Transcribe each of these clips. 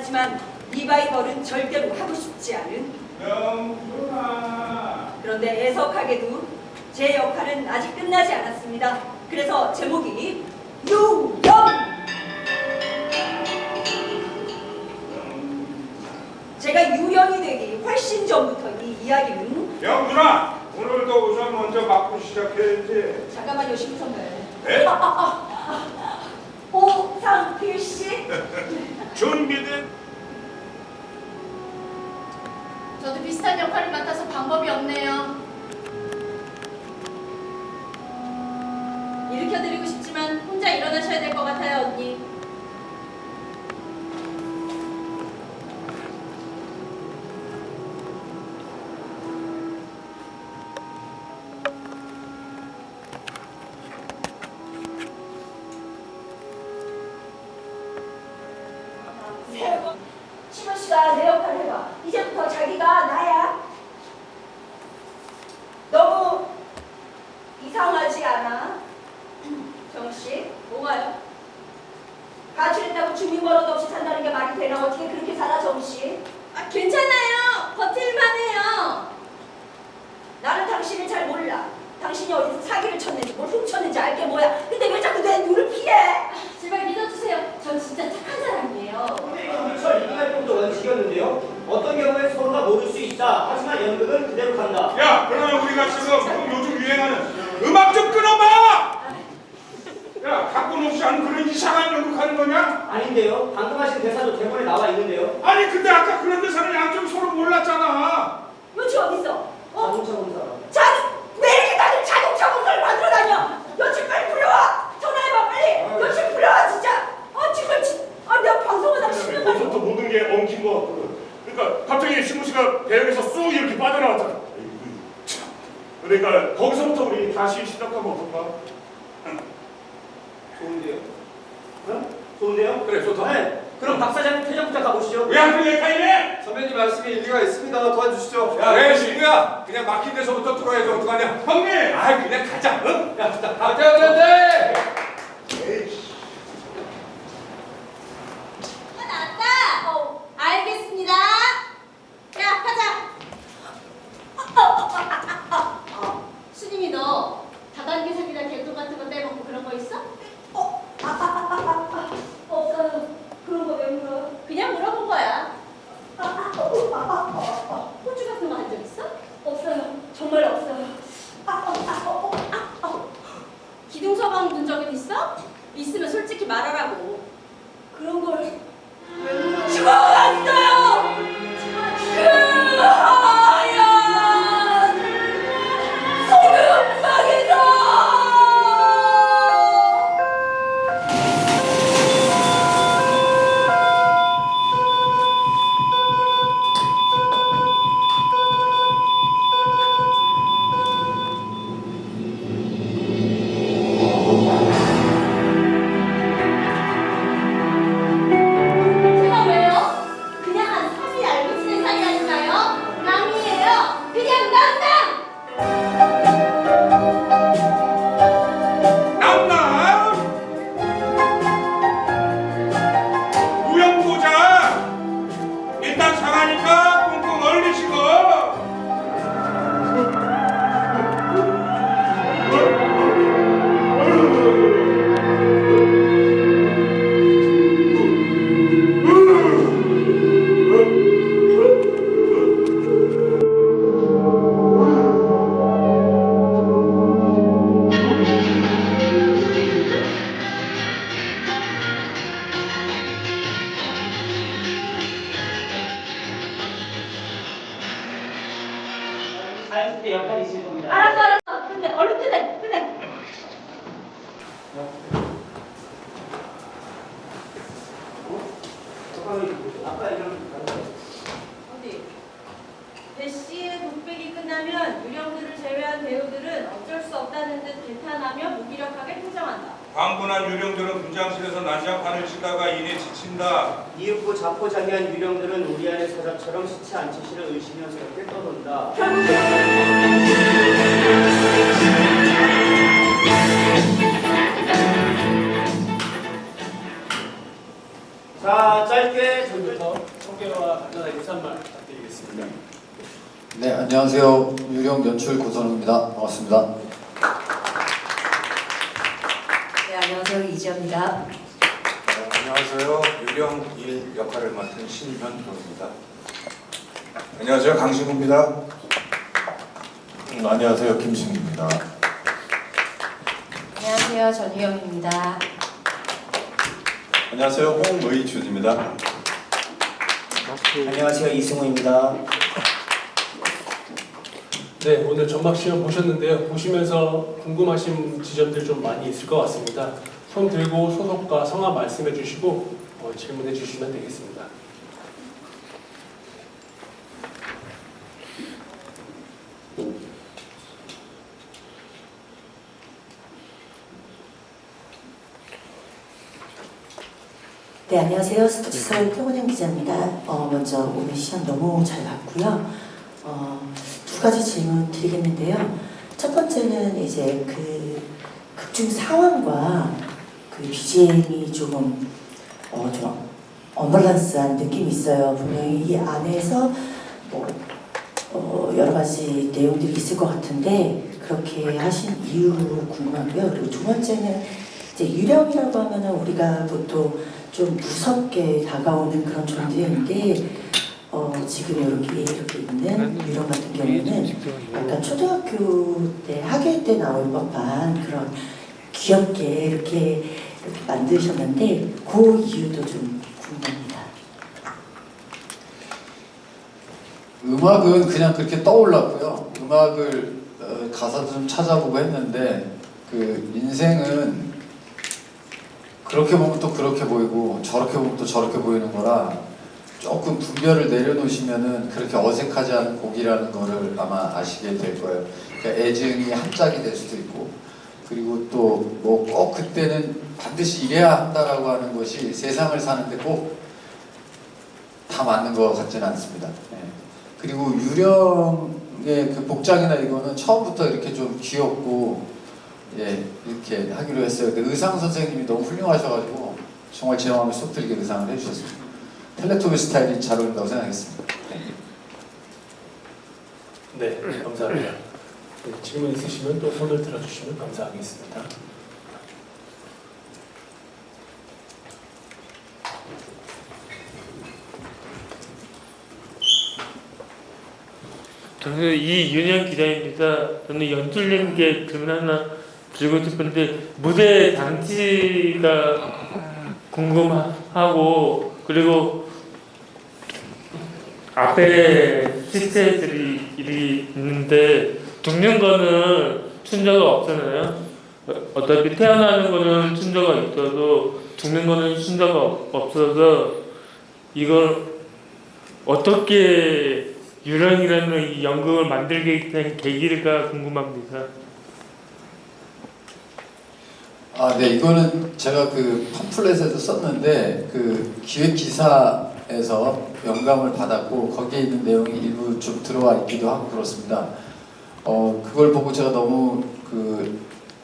하지만 리바이벌은 절대로 하고 싶지 않은. 영준아. 그런데 애석하게도 제 역할은 아직 끝나지 않았습니다. 그래서 제목이 유령! 제가 유령이 되기 훨씬 전부터 이 이야기는. 영준아, 오늘도 우선 먼저 맞고 시작해야지. 잠깐만요, 심선배. 네? 오상필 씨. 준비된. 저도 비슷한 역할을 맡아서 방법이 없네요. 일으켜드리고 싶지만 혼자 일어나셔야 될 것 같아요, 언니. 신호 씨가 내 역할을 해봐. 이제부터 자기가 나야. 너무 이상하지 않아? 정우 씨, 뭐가요? 가출했다고 주민번호도 없이 산다는 게 말이 되나? 어떻게 그렇게 살아, 정우 씨? 아, 괜찮아요. 버틸만 해요. 나는 당신을 잘 몰라. 당신이 어디서 사기를 쳤는지 뭘 훔쳤는지 알게 뭐야. 근데 왜 자꾸 내 눈을 피해? 제발 믿어주세요. 전 진짜 착한 사람이에요. 근데 이거 미처 이해할 것도 원칙이었는데요. 어떤 경우에 서로가 모를 수 있다. 하지만 연극은 그대로 간다. 야, 그러면 우리가 지금 요즘 유행하는 음악 좀 끊어봐! 야, 갖고 놓지 않은 그런 이상한 연극하는 거냐? 아닌데요. 방금 하신 대사도 대본에 나와 있는데요. 아니, 근데 아까 그런 데서는 양쪽 서로 몰랐잖아. 여치 어딨어? 자동차 공사. 왜 이렇게 다들 자동차 공사를 만들어 다녀? 여친 빨리 불러와! 전화해봐 빨리! 여친 불러와 진짜! 정말 내가 방송하다 10년 만에. 벌써부터 모든 게 엉킨 것 같거든. 그러니까 갑자기 신무 씨가 배역에서 쑥 이렇게 빠져나왔잖아. 아이고, 참. 그러니까 거기서부터 우리 다시 시작하면 어떨까? 좋은데요. 응? 좋은데요? 그래, 좋다. 네. 그럼 박 사장님 퇴장부터 가보시죠. 왜 하필 내 타임에? 선배님 말씀이 일리가 있습니다. 도와주시죠. 야, 왜 신우야? 그냥 막힌 데서부터 뚫어야지 어떡하냐? 형님! 아, 그냥 가자. 응? 야, 안돼. 나왔다. 알겠습니다. 야, 가자. 수님이 너 다단계석이나 개똥 같은 거 떼먹고 그런 거 있어? 없어요. 그런 거 왜 물어? 그냥 물어본 거야. 호주 같은 거 한 적 있어? 없어요. 정말 없어요. 기둥서방 본 적은 있어? 있으면 솔직히 말하라고. 그런 걸 왜 물어? 죽어갔어요! 그 하얀 소금방에서! 제가 왜요? 그냥 한 3일 알고 지낸 사이라니까요. 남이에요. 그냥 남남! 남남! 우영 보자! 일단 상하니까 꽁꽁 얼리시고! 자연스럽게 역할이 있을 겁니다. 알았어. 근데 얼른 끝내. 아까 이런 어디? 배 씨의 독백이 끝나면 유령들을 제외한 배우들은 어쩔 수 없다는 듯 개탄하며 무기력하게 퇴장한다. 광분한 유령들은 분장실에서 난장판을 치다가 이내 지친다. 이윽고 자포자기한 유령들은 우리 안의 사자처럼 시체 안치실을 의심스럽게 떠돈다. 자, 짧게 전부터 인사말 부탁드리겠습니다. 네, 안녕하세요. 유령 연출 고선우입니다. 반갑습니다. 네, 안녕하세요. 이지연입니다. 안녕하세요. 유령 1 역할을 맡은 신현표입니다. 안녕하세요. 강신구입니다. 안녕하세요. 김신입니다. 안녕하세요. 전유영입니다. 안녕하세요. 홍의준입니다. 안녕하세요. 이승우입니다. 네, 오늘 전막 시험 보셨는데요. 보시면서 궁금하신 지점들 좀 많이 있을 것 같습니다. 손 들고 소속과 성함 말씀해 주시고 질문해 주시면 되겠습니다. 네, 안녕하세요. 스포츠서울 표본영 기자입니다. 먼저 오늘 시간 너무 잘 봤고요. 두 가지 질문 드리겠는데요. 첫 번째는 이제 그 극중 상황과 그 BGM이 좀 언밸런스한 느낌이 있어요. 분명히 이 안에서 여러 가지 내용들이 있을 것 같은데 그렇게 하신 이유 궁금하고요. 그리고 두 번째는 이제 유령이라고 하면은 우리가 보통 좀 무섭게 다가오는 그런 존재인데 지금 이렇게 있는 유령 같은 경우는 약간 초등학교 때 학예 때 나올 법한 그런 귀엽게 이렇게 만드셨는데 그 이유도 좀 궁금합니다. 음악은 그냥 그렇게 떠올랐고요. 음악을 가사도 좀 찾아보고 했는데 그 인생은 그렇게 보면 또 그렇게 보이고 저렇게 보면 또 저렇게 보이는 거라 조금 분별을 내려놓으시면은 그렇게 어색하지 않은 곡이라는 거를 아마 아시게 될 거예요. 그러니까 애증이 한 짝이 될 수도 있고 그리고 또 뭐 꼭 그때는 반드시 이래야 한다라고 하는 것이 세상을 사는데 꼭 다 맞는 것 같지는 않습니다. 네. 그리고 유령의 그 복장이나 이거는 처음부터 이렇게 좀 귀엽고 이렇게 하기로 했어요. 근데 의상 선생님이 너무 훌륭하셔가지고 정말 제 마음에 쏙 들게 의상을 해주셨습니다. 텔레토비 스타일이 잘 어울린다고 생각했습니다. 네, 감사합니다. 네, 질문 있으시면 또 손을 들어주시면 감사하겠습니다. 저는 이윤영 기자입니다. 저는 연출님께 질문 하나 드리고 싶은데 무대 장치가 궁금하고 그리고 앞에 시스템들이 있는데 죽는 거는 순서가 없잖아요. 어차피 태어나는 거는 순서가 있어도 죽는 거는 순서가 없어서 이걸 어떻게 유령이라는 이 연극을 만들게 된 계기가 궁금합니다. 네, 이거는 제가 그 팜플렛에도 썼는데 그 기획 기사에서 영감을 받았고 거기에 있는 내용이 일부 좀 들어와 있기도 하고 그렇습니다. 그걸 보고 제가 너무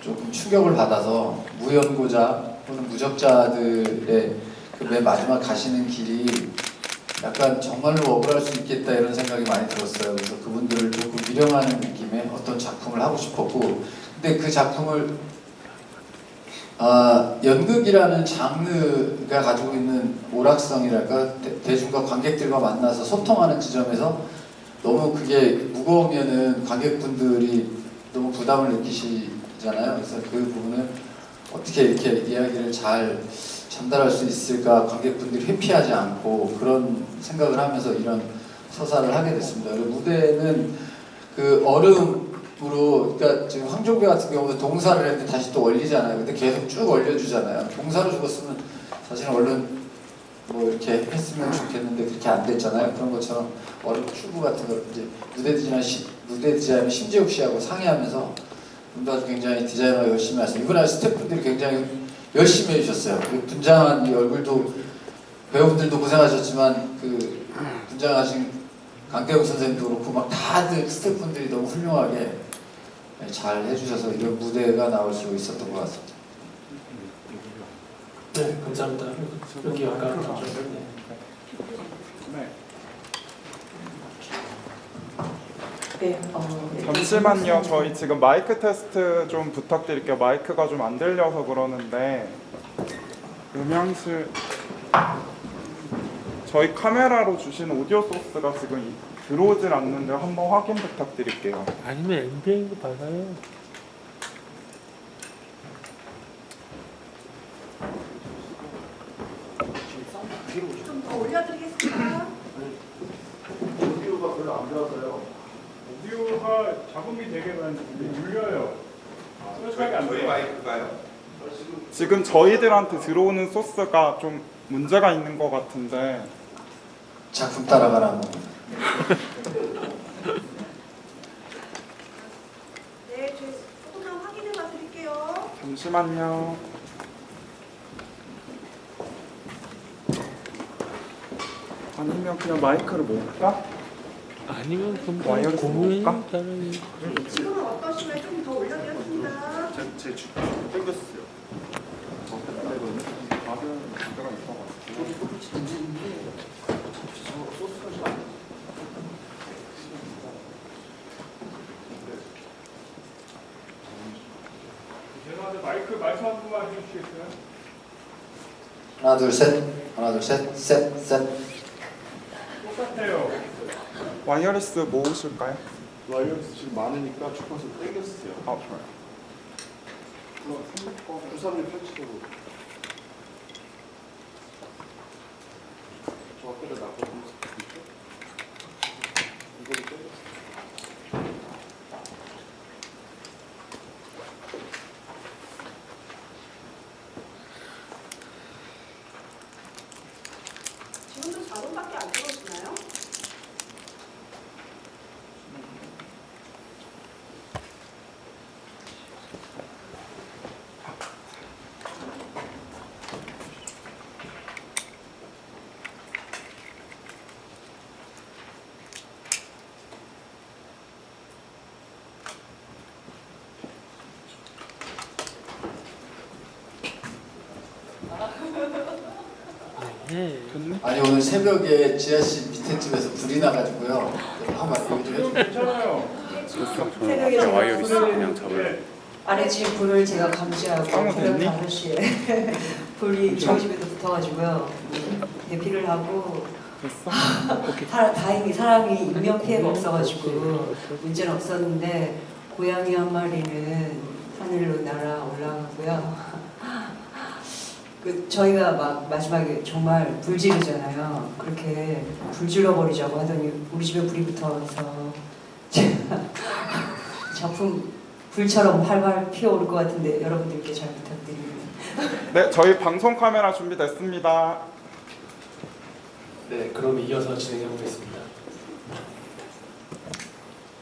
조금 충격을 받아서 무연고자 또는 무적자들의 그 맨 마지막 가시는 길이 약간 정말로 억울할 수 있겠다 이런 생각이 많이 들었어요. 그래서 그분들을 조금 위령하는 느낌의 어떤 작품을 하고 싶었고 근데 그 작품을 연극이라는 장르가 가지고 있는 오락성이랄까 대중과 관객들과 만나서 소통하는 지점에서 너무 그게 무거우면은 관객분들이 너무 부담을 느끼시잖아요. 그래서 그 부분을 어떻게 이렇게 이야기를 잘 전달할 수 있을까 관객분들이 회피하지 않고 그런 생각을 하면서 이런 서사를 하게 됐습니다. 그리고 무대는 그 얼음으로 그러니까 지금 황종배 같은 경우는 동사를 했는데 다시 또 얼리잖아요. 근데 계속 쭉 얼려주잖아요. 동사로 죽었으면 사실은 얼른 뭐 이렇게 했으면 좋겠는데 그렇게 안 됐잖아요. 그런 것처럼 얼음 큐브 같은 걸 이제 무대 디자인을 심지옥 씨하고 상의하면서 분도 아주 굉장히 디자이너가 열심히 하셨어요. 이번에 스태프분들이 굉장히 열심히 해주셨어요. 분장한 이 얼굴도 배우분들도 고생하셨지만 그 분장하신 강대웅 선생님도 그렇고 막 다들 스태프분들이 너무 훌륭하게 잘 해주셔서 이런 무대가 나올 수 있었던 것 같습니다. 네, 감사합니다. 여기 아까 네, 잠시만요. 저희 지금 마이크 테스트 좀 부탁드릴게요. 마이크가 좀 안 들려서 그러는데 음향실 저희 카메라로 주신 오디오 소스가 지금 들어오질 않는데 한번 확인 부탁드릴게요. 아니면 MBN도 받아요. 좀 더 올려드리겠습니다. 오디오가 별로 안 좋아서요. 오디오가 잡음이 되게 울려요. 솔직하게 안 저희 돼요. 마이크가요? 지금 저희들한테 들어오는 소스가 좀 문제가 있는 것 같은데 작품 따라가라고. 네, 조금만 확인해 봐 드릴게요. 잠시만요. 아니면 그냥 마이크를 모을까? 아니면 그럼 와이어리스 고민 먹을까? 따른 지금은 어떠신가요? 좀 더 올려드렸습니다. 제 땡겼어요. 죄송한데 마이크 한 번만 해주시겠어요? 하나 둘 셋. 하나 둘 셋. 셋 셋. 똑같아요. 와이어리스 모으실까요? 와이어리스 지금 많으니까 주파수 땡겼어요. 아, 좋아요. 부산을 펼치고 저 앞에다 나가고 이거를 땡겼어요. 지금도 자동밖에 안 들어오시나요? 네. 아니 오늘 새벽에 지하실 밑에 집에서 불이 나가지고요. 한번 이거 좀 해줘. 괜찮아요. 새벽에 와이어리스 그냥 잡아요. 아래 집 불을 제가 감지하고 쌍문 새벽 됐니? 5시에 불이 저희 집에도 붙어가지고요. 대피를 하고 다행히 사람이 인명 피해가 없어가지고 문제는 없었는데 고양이 한 마리는 하늘로 날아 올라가고요. 저희가 막 마지막에 정말 불 지르잖아요. 그렇게 불 질러버리자고 하더니 우리 집에 불이 붙어서 제가 작품 불처럼 활활 피어오를 것 같은데 여러분들께 잘 부탁드립니다. 네, 저희 방송 카메라 준비됐습니다. 네, 그럼 이어서 진행해 보겠습니다.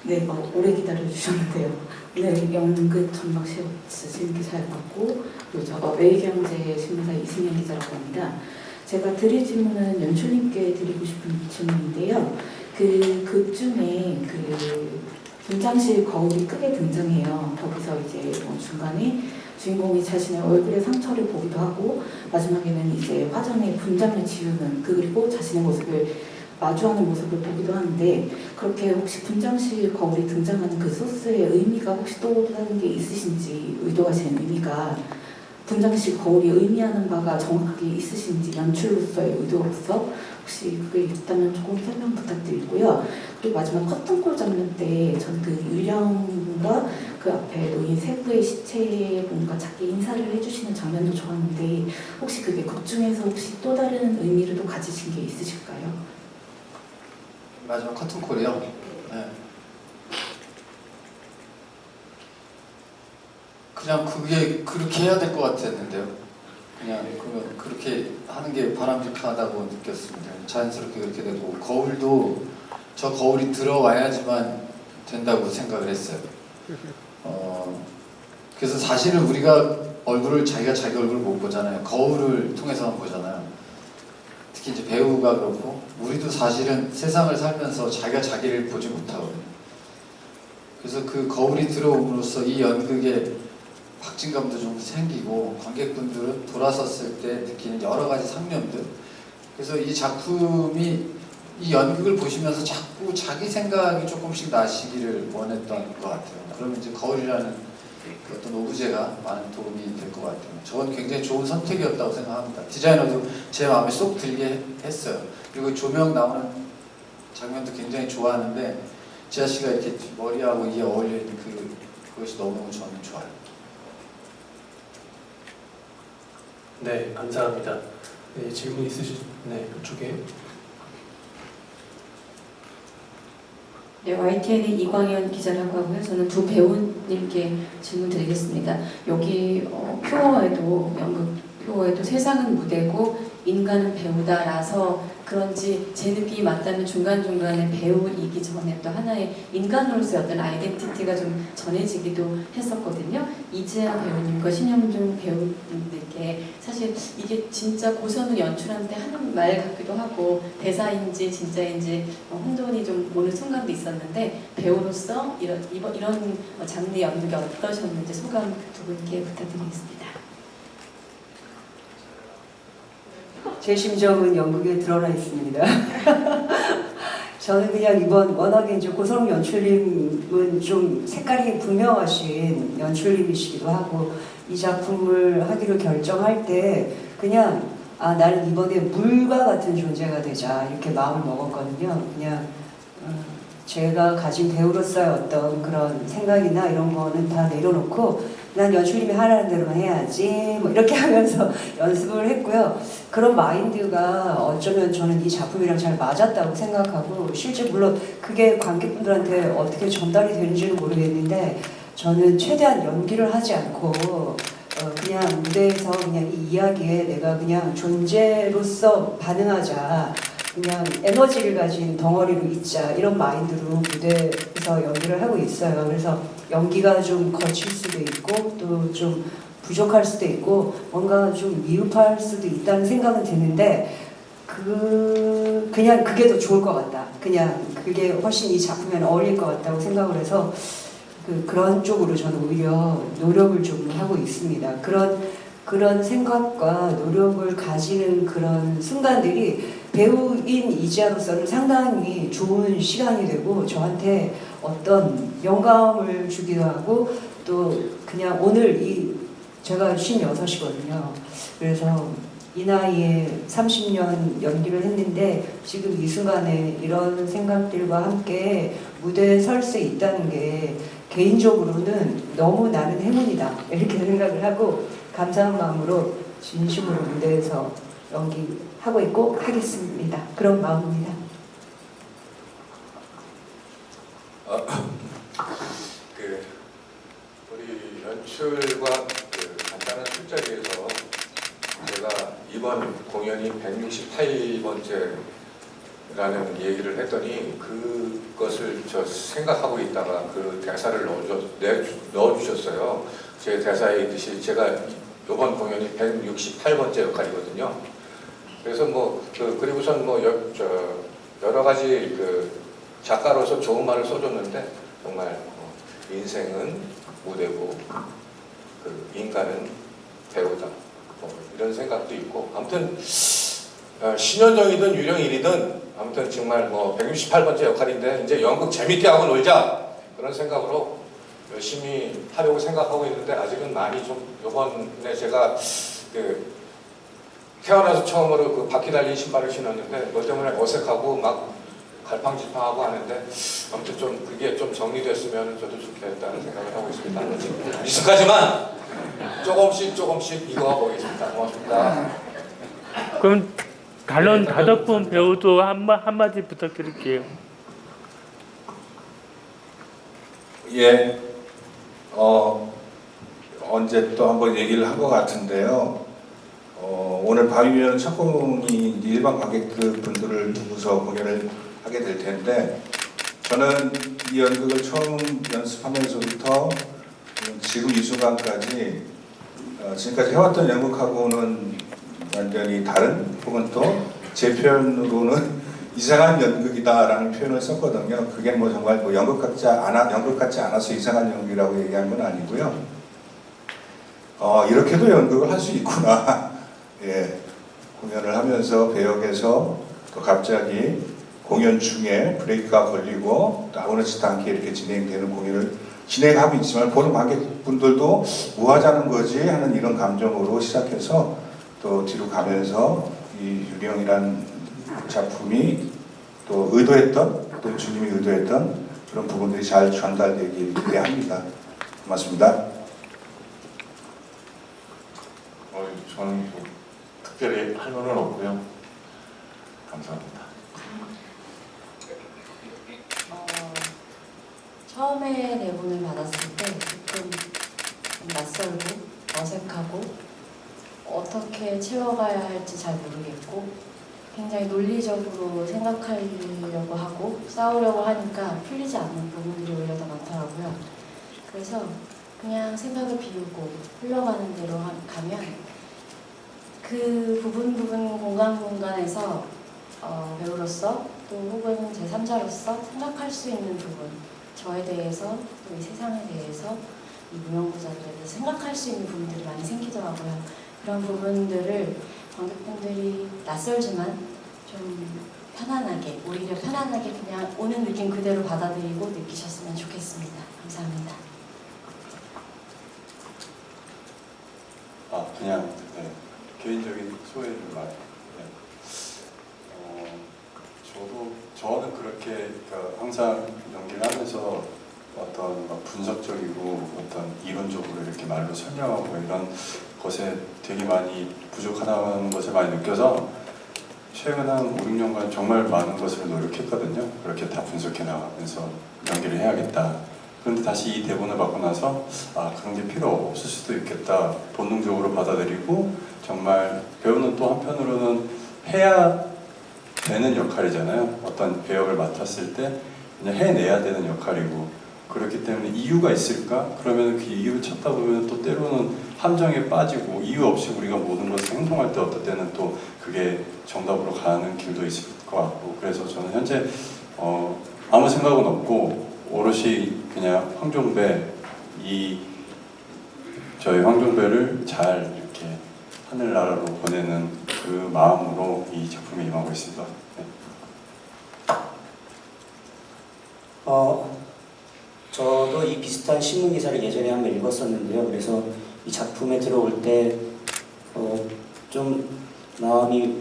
네, 오래 기다려주셨는데요. 네, 연극 전막 시험 재밌게 잘 봤고, 그리고 저 매일경제 신문사 이승현 기자라고 합니다. 제가 드릴 질문은 연출님께 드리고 싶은 질문인데요. 그 극 중에 그 분장실 거울이 크게 등장해요. 거기서 이제 중간에 주인공이 자신의 얼굴에 상처를 보기도 하고, 마지막에는 이제 화전에 분장을 지우는 그리고 자신의 모습을 마주하는 모습을 보기도 하는데, 그렇게 혹시 분장실 거울이 등장하는 그 소스의 의미가 혹시 또 다른 게 있으신지, 의도하시는 의미가 분장실 거울이 의미하는 바가 정확하게 있으신지, 연출로서의 의도로서 혹시 그게 있다면 조금 설명 부탁드리고요. 그리고 마지막 커튼콜 장면 때 전 그 유령과 그 앞에 놓인 세부의 시체에 뭔가 자기 인사를 해주시는 장면도 좋았는데, 혹시 그게 극 중에서 혹시 또 다른 의미를 또 가지신 게 있으실까요? 마지막 커튼콜이요. 네. 그냥 그게 그렇게 해야 될 것 같았는데요. 그냥 그렇게 하는 게 바람직하다고 느꼈습니다. 자연스럽게 그렇게 되고, 거울도 저 거울이 들어와야지만 된다고 생각을 했어요. 그래서 사실은 우리가 자기가 자기 얼굴을 못 보잖아요. 거울을 통해서만 보잖아요. 특히 이제 배우가 그렇고, 우리도 사실은 세상을 살면서 자기가 자기를 보지 못하거든요. 그래서 그 거울이 들어옴으로써 이 연극에 박진감도 좀 생기고, 관객분들은 돌아섰을 때 느끼는 여러 가지 상념들, 그래서 이 작품이 이 연극을 보시면서 자꾸 자기 생각이 조금씩 나시기를 원했던 것 같아요. 그러면 이제 거울이라는 그 어떤 오브제가 많은 도움이 될 것 같아요. 저건 굉장히 좋은 선택이었다고 생각합니다. 디자이너도 제 마음에 쏙 들게 했어요. 그리고 조명 나오는 장면도 굉장히 좋아하는데 지아 씨가 이렇게 머리하고 이게 어울리는 그것이 너무 저는 좋아요. 네, 감사합니다. 네, 질문 있으신 네, 그쪽에. 네, YTN의 이광현 기자라고 하고요. 저는 두 배우님께 질문 드리겠습니다. 여기 표어에도 연극 표어에도 세상은 무대고 인간은 배우다라서 그런지 제 느낌이 맞다면 중간중간에 배우이기 전에 또 하나의 인간으로서의 어떤 아이덴티티가 좀 전해지기도 했었거든요. 이재하 배우님과 신영준 배우님들께 사실 이게 진짜 고선우 연출한테 하는 말 같기도 하고 대사인지 진짜인지 혼돈이 좀 오는 순간도 있었는데 배우로서 이런 장르 연극이 어떠셨는지 소감 두 분께 부탁드리겠습니다. 제 심정은 연극에 드러나 있습니다. 저는 그냥 이번 워낙에 이제 고선우 연출님은 좀 색깔이 분명하신 연출님이시기도 하고 이 작품을 하기로 결정할 때 그냥 나는 이번에 물과 같은 존재가 되자 이렇게 마음을 먹었거든요. 그냥 제가 가진 배우로서의 어떤 그런 생각이나 이런 거는 다 내려놓고 난 연출님이 하라는 대로만 해야지 뭐 이렇게 하면서 연습을 했고요. 그런 마인드가 어쩌면 저는 이 작품이랑 잘 맞았다고 생각하고 실제 물론 그게 관객분들한테 어떻게 전달이 되는지는 모르겠는데 저는 최대한 연기를 하지 않고 그냥 무대에서 그냥 이 이야기에 내가 그냥 존재로서 반응하자 그냥 에너지를 가진 덩어리로 있자 이런 마인드로 무대에서 연기를 하고 있어요. 그래서 연기가 좀 거칠 수도 있고 또 좀 부족할 수도 있고 뭔가 좀 미흡할 수도 있다는 생각은 드는데 그냥 그게 더 좋을 것 같다. 그냥 그게 훨씬 이 작품에 어울릴 것 같다고 생각을 해서 그런 쪽으로 저는 오히려 노력을 좀 하고 있습니다. 그런 생각과 노력을 가지는 그런 순간들이 배우인 이지아로서는 상당히 좋은 시간이 되고 저한테 어떤 영감을 주기도 하고 또 그냥 오늘 제가 56이거든요. 그래서 이 나이에 30년 연기를 했는데 지금 이 순간에 이런 생각들과 함께 무대에 설 수 있다는 게 개인적으로는 너무 나는 행운이다 이렇게 생각을 하고 감사한 마음으로 진심으로 무대에서 연기하고 있고 하겠습니다. 그런 마음입니다. 우리 연출과 간단한 술자리에서 제가 이번 공연이 168번째라는 얘기를 했더니 그것을 생각하고 있다가 그 대사를 넣어주셨어요. 제 대사에 있듯이 제가 이번 공연이 168번째 역할이거든요. 그래서 그리고선 여러 가지 작가로서 좋은 말을 써줬는데 정말 인생은 무대고 인간은 배우다 이런 생각도 있고 아무튼 신현정이든 유령일이든 아무튼 정말 168번째 역할인데 이제 연극 재밌게 하고 놀자 그런 생각으로 열심히 하려고 생각하고 있는데 아직은 많이 좀 이번에 제가 태어나서 처음으로 바퀴 달린 신발을 신었는데 뭐 때문에 어색하고 막 갈팡질팡하고 하는데 아무튼 좀 그게 좀 정리됐으면 저도 좋겠다는 생각을 하고 있습니다. 미숙하지만 조금씩 익어보겠습니다. 고맙습니다. 그럼 다덕분 배우도 한마디 부탁드릴게요. 예, 언제 또 한번 얘기를 한 것 같은데요. 오늘 밤이면 첫 공이 일반 관객분들을 두고서 공연을 하게 될 텐데 저는 이 연극을 처음 연습하면서부터 지금 이 순간까지 지금까지 해왔던 연극하고는 완전히 다른 혹은 또 제 표현으로는 이상한 연극이다라는 표현을 썼거든요. 그게 정말 연극 같지 않아서 이상한 연극이라고 얘기한 건 아니고요. 이렇게도 연극을 할 수 있구나. 예, 공연을 하면서 배역에서 또 갑자기 공연 중에 브레이크가 걸리고 또 아무렇지도 않게 이렇게 진행되는 공연을 진행하고 있지만 보는 관객분들도 뭐 하자는 거지 하는 이런 감정으로 시작해서 또 뒤로 가면서 이 유령이란 작품이 또 의도했던 또 주님이 의도했던 그런 부분들이 잘 전달되길 기대합니다. 고맙습니다. 저는 뭐 특별히 할 말은 없고요. 감사합니다. 처음에 내본을 받았을 때 좀 낯설고 어색하고 어떻게 채워가야 할지 잘 모르겠고 굉장히 논리적으로 생각하려고 하고 싸우려고 하니까 풀리지 않는 부분들이 오히려 더 많더라고요. 그래서 그냥 생각을 비우고 흘러가는 대로 가면 그 부분 공간에서 배우로서 또 혹은 제3자로서 생각할 수 있는 부분, 저에 대해서 또 이 세상에 대해서 이 무용부자들에 대해서 생각할 수 있는 부분들이 많이 생기더라고요. 그런 부분들을 관객분들이 낯설지만 좀 편안하게, 오히려 편안하게 그냥 오는 느낌 그대로 받아들이고 느끼셨으면 좋겠습니다. 감사합니다. 그냥 개인적인 소회를 저는 그렇게 그러니까 항상 연기를 하면서 어떤 분석적이고 어떤 이론적으로 이렇게 말로 설명하고 이런 것에 되게 많이 부족하다는 것을 많이 느껴서 최근 한 5, 6년간 정말 많은 것을 노력했거든요. 그렇게 다 분석해 나가면서 연기를 해야겠다. 그런데 다시 이 대본을 받고 나서 그런 게 필요 없을 수도 있겠다. 본능적으로 받아들이고 정말 배우는 또 한편으로는 해야 되는 역할이잖아요. 어떤 배역을 맡았을 때 그냥 해내야 되는 역할이고 그렇기 때문에 이유가 있을까? 그러면 그 이유를 찾다 보면 또 때로는 함정에 빠지고 이유 없이 우리가 모든 것을 행동할 때 어떨 때는 또 그게 정답으로 가는 길도 있을 것 같고 그래서 저는 현재 아무 생각은 없고 오롯이 그냥 저희 황종배를 잘 이렇게 하늘나라로 보내는 그 마음으로 이 작품에 임하고 있습니다. 네. 저도 이 비슷한 신문 기사를 예전에 한번 읽었었는데요. 그래서 이 작품에 들어올 때 좀 마음이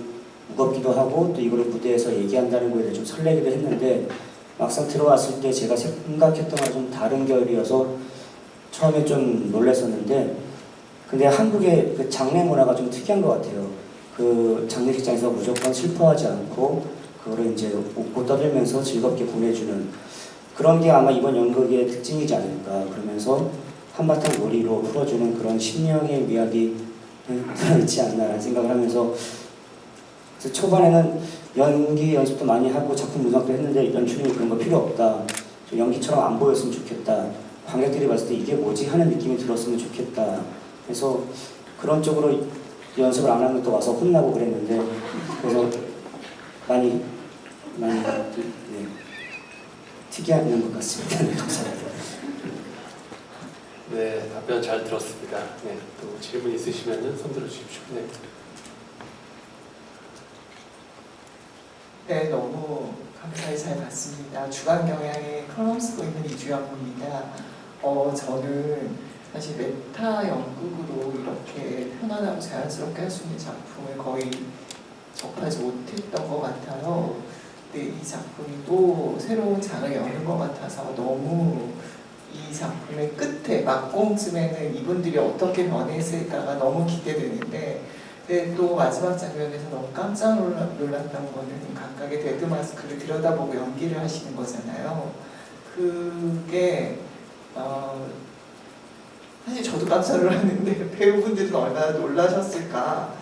무겁기도 하고 또 이거를 무대에서 얘기한다는 거에 대해 좀 설레기도 했는데 막상 들어왔을 때 제가 생각했던 거랑 좀 다른 결이어서 처음에 좀 놀랐었는데 근데 한국의 그 장례 문화가 좀 특이한 것 같아요. 그 장례식장에서 무조건 슬퍼하지 않고 그거를 이제 웃고 떠들면서 즐겁게 보내주는 그런 게 아마 이번 연극의 특징이지 않을까. 그러면서 한바탕 놀이로 풀어주는 그런 심령의 미학이 들어있지 않나라는 생각을 하면서 초반에는 연기 연습도 많이 하고 작품 분석도 했는데 연출이 그런 거 필요 없다. 연기처럼 안 보였으면 좋겠다. 관객들이 봤을 때 이게 뭐지 하는 느낌이 들었으면 좋겠다. 그래서 그런 쪽으로 연습을 안 하면 또 와서 혼나고 그랬는데 그래서 많이 특이한 것 같습니다. 네, 감사합니다. 네, 답변 잘 들었습니다. 네, 또 질문 있으시면 손 들어 주십시오. 네. 네, 너무 감사히 잘 봤습니다. 주간 경향에 컬럼 쓰고 있는 이주영입니다. 저는 사실 메타 연극으로 이렇게 편안하고 자연스럽게 할 수 있는 작품을 거의 접하지 못했던 것 같아요. 근데 이 작품이 또 새로운 장을 여는 것 같아서 너무 이 작품의 끝에 막공쯤에는 이분들이 어떻게 변했을까가 너무 기대되는데 근데 또 마지막 장면에서 너무 깜짝 놀랐던 거는 각각의 데드 마스크를 들여다보고 연기를 하시는 거잖아요. 그게 사실 저도 깜짝 놀랐는데 배우분들은 얼마나 놀라셨을까.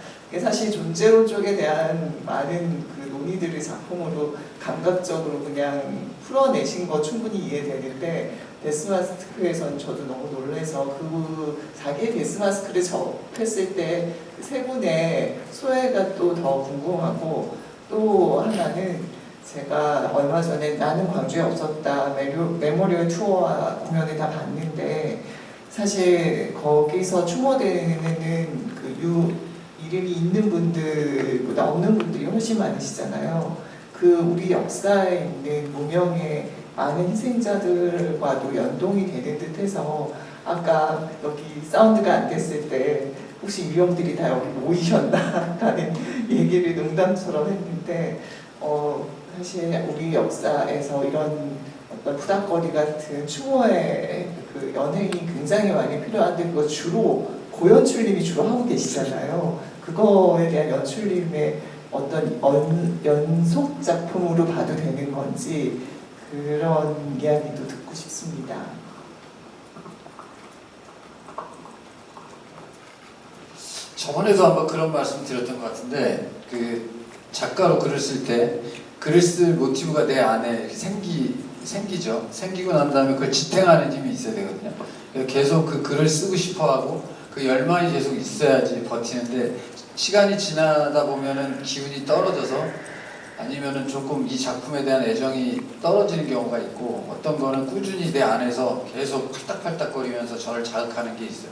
사실 존재론 쪽에 대한 많은 그 논의들을 작품으로 감각적으로 그냥 풀어내신 거 충분히 이해되는데 데스마스크에선 저도 너무 놀라서 그 자기의 데스마스크를 접했을 때 세 분의 소회가 또 더 궁금하고 또 하나는 제가 얼마 전에 나는 광주에 없었다 메모리얼 투어 공연을 다 봤는데 사실 거기서 추모되는 그 이름이 있는 분들보다 없는 분들이 훨씬 많으시잖아요. 그 우리 역사에 있는 무명의 많은 희생자들과도 연동이 되는 듯해서 아까 여기 사운드가 안 됐을 때 혹시 유령들이 다 여기 모이셨나 라는 얘기를 농담처럼 했는데 사실 우리 역사에서 이런 어떤 부닥거리 같은 추모의 그 연행이 굉장히 많이 필요한데 그거 주로 고연출님이 주로 하고 계시잖아요. 그거에 대한 연출님의 어떤 연속 작품으로 봐도 되는 건지 그런 이야기도 듣고 싶습니다. 저번에도 한번 그런 말씀 드렸던 것 같은데 그 작가로 글을 쓸 때 글을 쓸 모티브가 내 안에 이렇게 생기죠. 생기고 난 다음에 그걸 지탱하는 힘이 있어야 되거든요. 계속 그 글을 쓰고 싶어하고 그 열망이 계속 있어야지 버티는데 시간이 지나다 보면은 기운이 떨어져서 아니면은 조금 이 작품에 대한 애정이 떨어지는 경우가 있고 어떤 거는 꾸준히 내 안에서 계속 팔딱팔딱거리면서 저를 자극하는 게 있어요.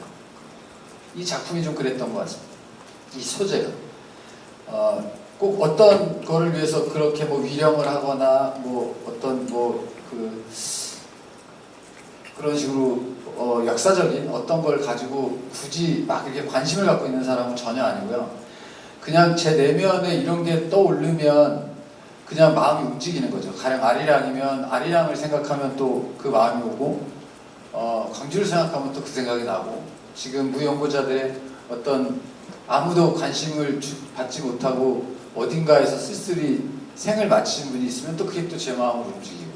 이 작품이 좀 그랬던 것 같습니다. 이 소재가 꼭 어떤 거를 위해서 그렇게 뭐 위령을 하거나 뭐 어떤 그런 식으로 역사적인 어떤 걸 가지고 굳이 막 이렇게 관심을 갖고 있는 사람은 전혀 아니고요. 그냥 제 내면에 이런 게 떠오르면 그냥 마음이 움직이는 거죠. 가령 아리랑이면 아리랑을 생각하면 또 그 마음이 오고 광주를 생각하면 또 그 생각이 나고 지금 무연고자들의 어떤 아무도 관심을 받지 못하고 어딘가에서 쓸쓸히 생을 마치는 분이 있으면 또 그게 또 제 마음을 움직이고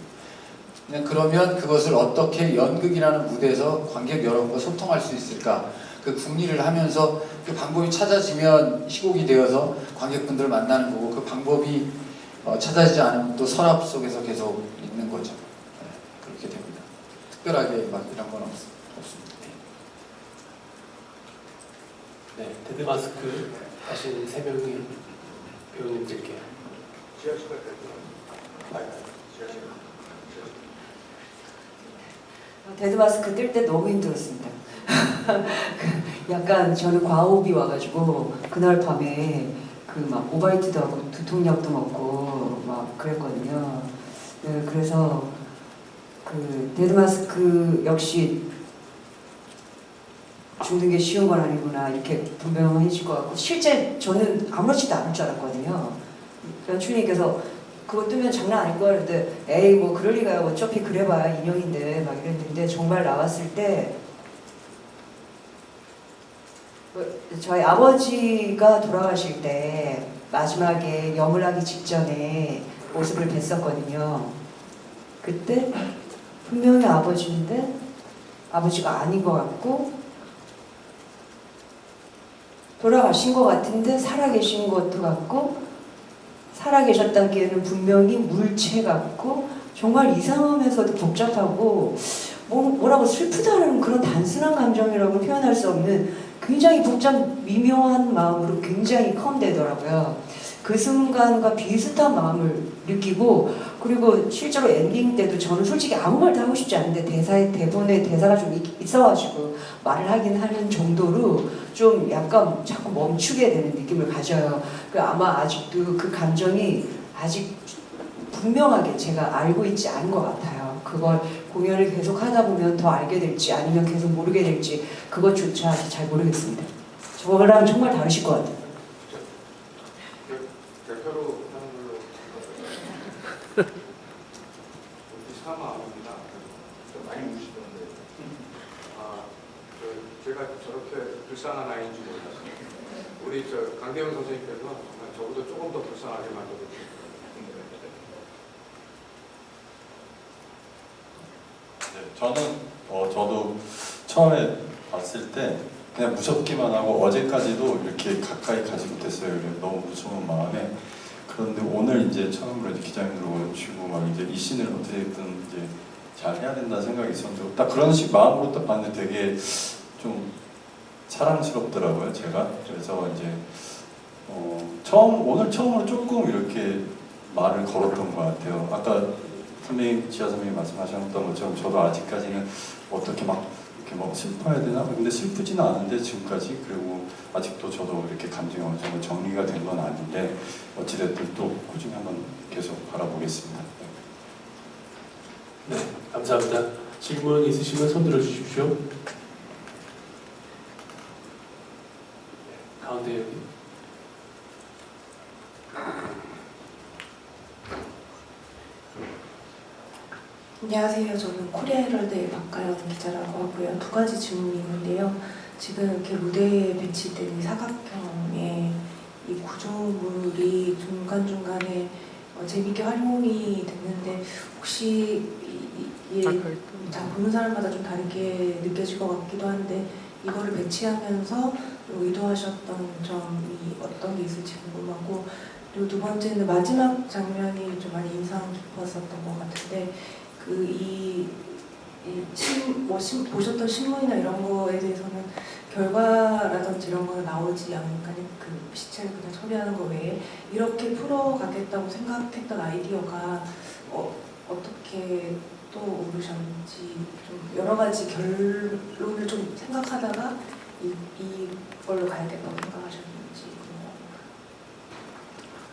그냥 그러면 그것을 어떻게 연극이라는 무대에서 관객 여러분과 소통할 수 있을까 그 궁리를 하면서 그 방법이 찾아지면 희곡이 되어서 관객분들을 만나는 거고 그 방법이 찾아지지 않으면 또 서랍 속에서 계속 있는 거죠. 네, 그렇게 됩니다. 특별하게 막 이런 건 없습니다. 네, 데드마스크 하신 3명의 배우님들께 데드마스크 뜰 때 너무 힘들었습니다. 약간 저는 과호흡이 와가지고 그날 밤에 그 막 오바이트도 하고 두통약도 먹고 막 그랬거든요. 네, 그래서 그 데드마스크 역시 죽는 게 쉬운 건 아니구나 이렇게 분명해질 것 같고 실제 저는 아무렇지도 않을 줄 알았거든요. 연출님께서 그거 뜨면 장난 아닐 걸 그랬는데 에이 뭐 그럴 리가요 어차피 그래봐야 인형인데 막 이랬는데 정말 나왔을 때 저희 아버지가 돌아가실 때 마지막에 염을 하기 직전에 모습을 뵀었거든요. 그때 분명히 아버지인데 아버지가 아닌 것 같고 돌아가신 것 같은데 살아계신 것도 같고 살아계셨다기에는 분명히 물체 같고 정말 이상하면서도 복잡하고 뭐라고 슬프다는 그런 단순한 감정이라고 표현할 수 없는 굉장히 복잡 미묘한 마음으로 굉장히 컴되더라고요. 그 순간과 비슷한 마음을 느끼고 그리고 실제로 엔딩 때도 저는 솔직히 아무 말도 하고 싶지 않은데 대본에 대사가 좀 있어가지고 말을 하긴 하는 정도로 좀 약간 자꾸 멈추게 되는 느낌을 가져요. 아마 아직도 그 감정이 아직 분명하게 제가 알고 있지 않은 것 같아요. 그걸 공연을 계속 하다 보면 더 알게 될지 아니면 계속 모르게 될지 그것조차 아직 잘 모르겠습니다. 저거랑 정말 다르실 것 같아요. 대표로 하는 걸로 비슷한 마음입니다. 많이 우시던데 제가 저렇게 불쌍한 아이인지 몰랐어요. 우리 강대영 선생님께서 정말 저보다 조금 더 불쌍하게 만들어주셨어요. 네, 저도 처음에 봤을 때 그냥 무섭기만 하고 어제까지도 이렇게 가까이 가지 못했어요. 너무 무서운 마음에. 그런데 오늘 이제 처음으로 이제 기자님들 오시고 막 이제 이 씬을 어떻게든 이제 잘 해야 된다 생각이 있었는데 딱 그런 식 마음으로 딱 봤는데 되게 좀 사랑스럽더라고요. 제가 그래서 이제 오늘 처음으로 조금 이렇게 말을 걸었던 것 같아요. 아까 지하 선생님이 말씀하셨던 것처럼 저도 아직까지는 어떻게 막 이렇게 뭐 슬퍼야 되나? 근데 슬프지는 않은데 지금까지. 그리고 아직도 저도 이렇게 감정이 어느 정도 정리가 된 건 아닌데 어찌됐든 또 꾸준히 한번 계속 바라보겠습니다. 네, 감사합니다. 질문 있으시면 손 들어주십시오. 가운데 여기. 안녕하세요. 저는 코리아 헤럴드의 박가연 기자라고 하고요. 두 가지 질문이 있는데요. 지금 이렇게 무대에 배치된 이 사각형의 이 구조물이 중간중간에 재밌게 활용이 됐는데 혹시 다 보는 사람마다 좀 다르게 느껴질 것 같기도 한데 이거를 배치하면서 의도하셨던 점이 어떤 게 있을지 궁금하고, 그리고 두 번째는 마지막 장면이 좀 많이 인상 깊었었던 것 같은데 보셨던 신문이나 이런 거에 대해서는 결과라든지 이런 거는 나오지 않으니까 그 시체를 그냥 처리하는 거 외에 이렇게 풀어가겠다고 생각했던 아이디어가 어떻게 또 오르셨는지, 좀 여러 가지 결론을 좀 생각하다가 이걸로 가야겠다고 생각하셨는지.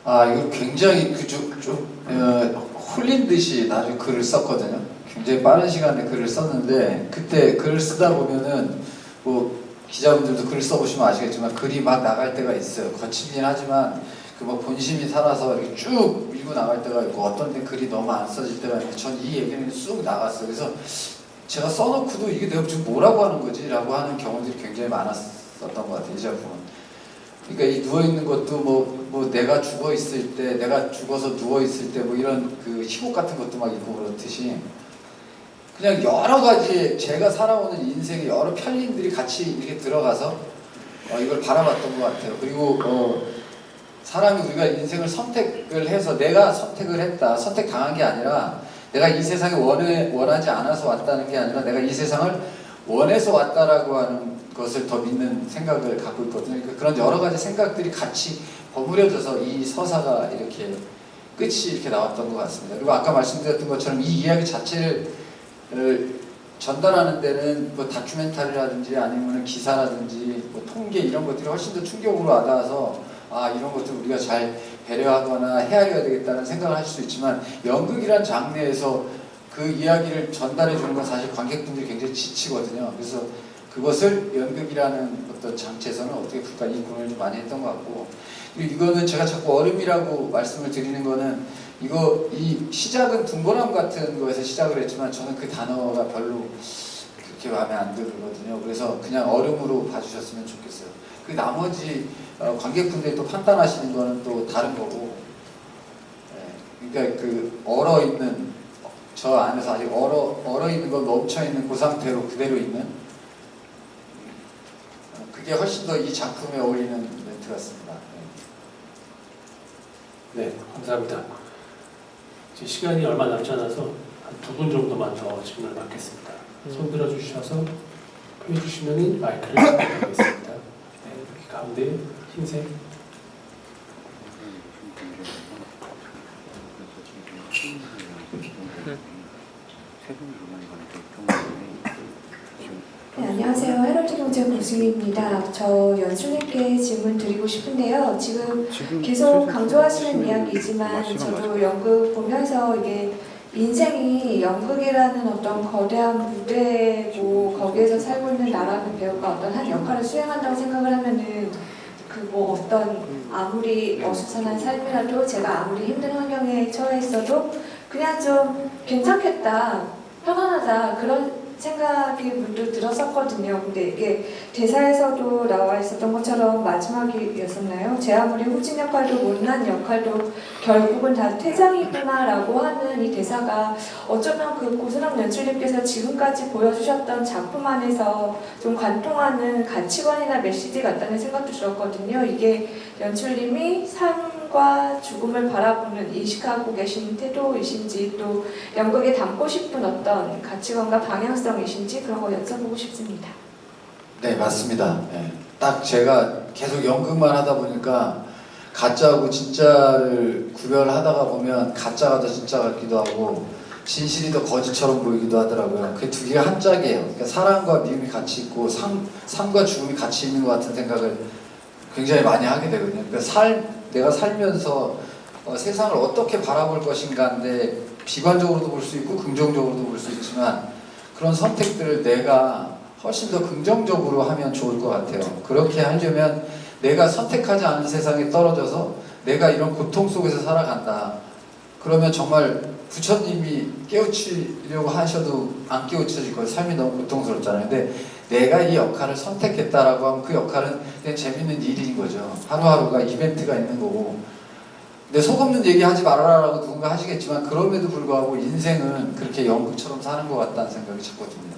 이거 굉장히 홀린 듯이 나중에 글을 썼거든요. 굉장히 빠른 시간에 글을 썼는데 그때 글을 쓰다 보면은 뭐 기자분들도 글을 써보시면 아시겠지만 글이 막 나갈 때가 있어요. 거치긴 하지만 그 뭐 본심이 살아서 이렇게 쭉 밀고 나갈 때가 있고 어떤 때 글이 너무 안 써질 때가 있는데 전 이 얘기는 쑥 나갔어요. 그래서 제가 써놓고도 이게 내가 지금 뭐라고 하는 거지? 라고 하는 경우들이 굉장히 많았었던 것 같아요. 이 작품은. 그러니까 이 누워있는 것도 뭐 내가 죽어있을 때, 내가 죽어서 누워있을 때 뭐 이런 그 희곡 같은 것도 막 있고 그렇듯이 그냥 여러 가지 제가 살아오는 인생의 여러 편린들이 같이 이렇게 들어가서 이걸 바라봤던 것 같아요. 그리고 사람이 우리가 인생을 선택을 해서 내가 선택을 했다, 선택당한 게 아니라 내가 이 세상에 원하지 않아서 왔다는 게 아니라 내가 이 세상을 원해서 왔다라고 하는 것을 더 믿는 생각을 갖고 있거든요. 그러니까 그런 여러 가지 생각들이 같이 버무려져서 이 서사가 이렇게 끝이 이렇게 나왔던 것 같습니다. 그리고 아까 말씀드렸던 것처럼 이 이야기 자체를 전달하는 데는 뭐 다큐멘터리라든지 아니면 기사라든지 뭐 통계 이런 것들이 훨씬 더 충격으로 와닿아서 이런 것들 우리가 잘 배려하거나 헤아려야 되겠다는 생각을 하실 수 있지만 연극이란 장르에서 그 이야기를 전달해 주는 건 사실 관객분들이 굉장히 지치거든요. 그래서 그것을 연극이라는 어떤 장치에서는 어떻게 풀까 이 고민을 좀 많이 했던 것 같고, 그리고 이거는 제가 자꾸 얼음이라고 말씀을 드리는 거는 이 시작은 둥거람 같은 거에서 시작을 했지만 저는 그 단어가 별로 그렇게 마음에 안 들거든요. 그래서 그냥 얼음으로 봐주셨으면 좋겠어요. 그 나머지 관객분들이 또 판단하시는 거는 또 다른 거고, 그러니까 그 얼어있는 저 안에서 아직 얼어있는 거 넘쳐있는 그 상태로 그대로 있는 그게 훨씬 더 이 작품에 어울리는 멘트 같습니다. 네, 감사합니다. 이제 시간이 얼마 남지 않아서 한 2분 정도만 더 질문을 받겠습니다. 손 들어주셔서 해주시면 마이크를 드리겠습니다. 네, 여기 가운데 흰색. 네, 안녕하세요. 헤럴드 경제 고승희입니다. 저 연출님께 질문 드리고 싶은데요. 지금 계속 강조하시는 이야기이지만 저도 연극 보면서 이게 인생이 연극이라는 어떤 거대한 무대고 거기에서 살고 있는 나라는 배우가 어떤 한 역할을 수행한다고 생각을 하면은 뭐 어떤 아무리 어수선한 삶이라도 제가 아무리 힘든 환경에 처해 있어도 그냥 좀 괜찮겠다, 편안하다 그런 생각이 문득 들었었거든요. 근데 이게 대사에서도 나와 있었던 것처럼 마지막이었었나요? 제 아무리 후진 역할도 못난 역할도 결국은 다 퇴장이구나 라고 하는 이 대사가 어쩌면 그 고승람 연출님께서 지금까지 보여주셨던 작품 안에서 좀 관통하는 가치관이나 메시지 같다는 생각도 들었거든요. 이게 연출님이 삶과 죽음을 바라보는 인식하고 계신 태도이신지 또 연극에 담고 싶은 어떤 가치관과 방향성이신지 그런 거 여쭤보고 싶습니다. 네, 맞습니다. 네. 딱 제가 계속 연극만 하다 보니까 가짜하고 진짜를 구별하다가 보면 가짜가 더 진짜 같기도 하고 진실이 더 거짓처럼 보이기도 하더라고요. 그 두 개가 한 짝이에요. 그러니까 사랑과 미움이 같이 있고 삶과 죽음이 같이 있는 것 같은 생각을 굉장히 많이 하게 되거든요. 그러니까 내가 살면서 세상을 어떻게 바라볼 것인가인데 비관적으로도 볼 수 있고 긍정적으로도 볼 수 있지만 그런 선택들을 내가 훨씬 더 긍정적으로 하면 좋을 것 같아요. 그렇게 하려면 내가 선택하지 않은 세상에 떨어져서 내가 이런 고통 속에서 살아간다. 그러면 정말 부처님이 깨우치려고 하셔도 안 깨우쳐질 거예요. 삶이 너무 고통스럽잖아요. 근데 내가 이 역할을 선택했다라고 하면 그 역할은 그냥 재밌는 일인 거죠. 하루하루가 이벤트가 있는 거고. 근데 속없는 얘기 하지 말아라라고 누군가 하시겠지만 그럼에도 불구하고 인생은 그렇게 연극처럼 사는 것 같다는 생각이 자꾸 듭니다.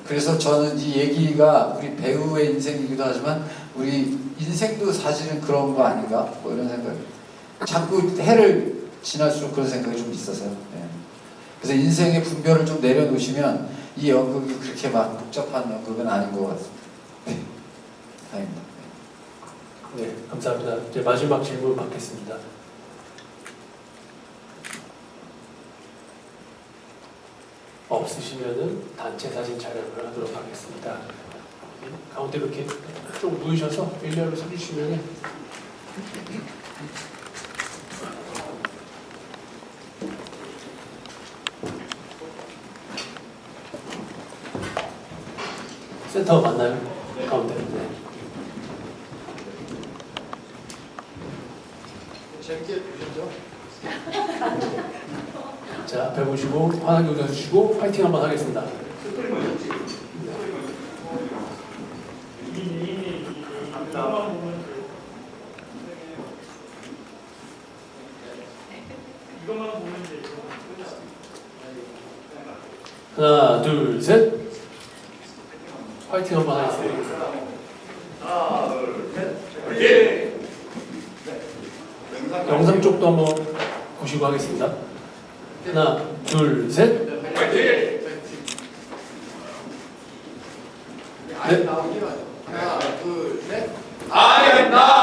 그래서 저는 이 얘기가 우리 배우의 인생이기도 하지만 우리 인생도 사실은 그런 거 아닌가? 뭐 이런 생각이. 자꾸 해를 지날수록 그런 생각이 좀 있어서요. 네. 그래서 인생의 분별을 좀 내려놓으시면 이 연극이 그렇게 막 복잡한 연극은 아닌 것 같습니다. 네. 다행입니다. 네, 감사합니다. 이제 마지막 질문 받겠습니다. 없으시면은 단체 사진 촬영을 하도록 하겠습니다. 가운데 이렇게 좀 모이셔서 일렬로 서주시면은 센터 맞나요? 가운데. 네. 재밌게 보셨죠? 자, 앞에 보시고 환하게 웃어주시고 파이팅 한번 하겠습니다. 하나, 둘, 셋. 파이팅 한번 하겠습니다. 하나, 둘, 셋. 화이팅! 영상 쪽도 한번 보시고 하겠습니다. 하나, 둘, 셋. 화이팅! 네. 하나, 둘, 셋. I am not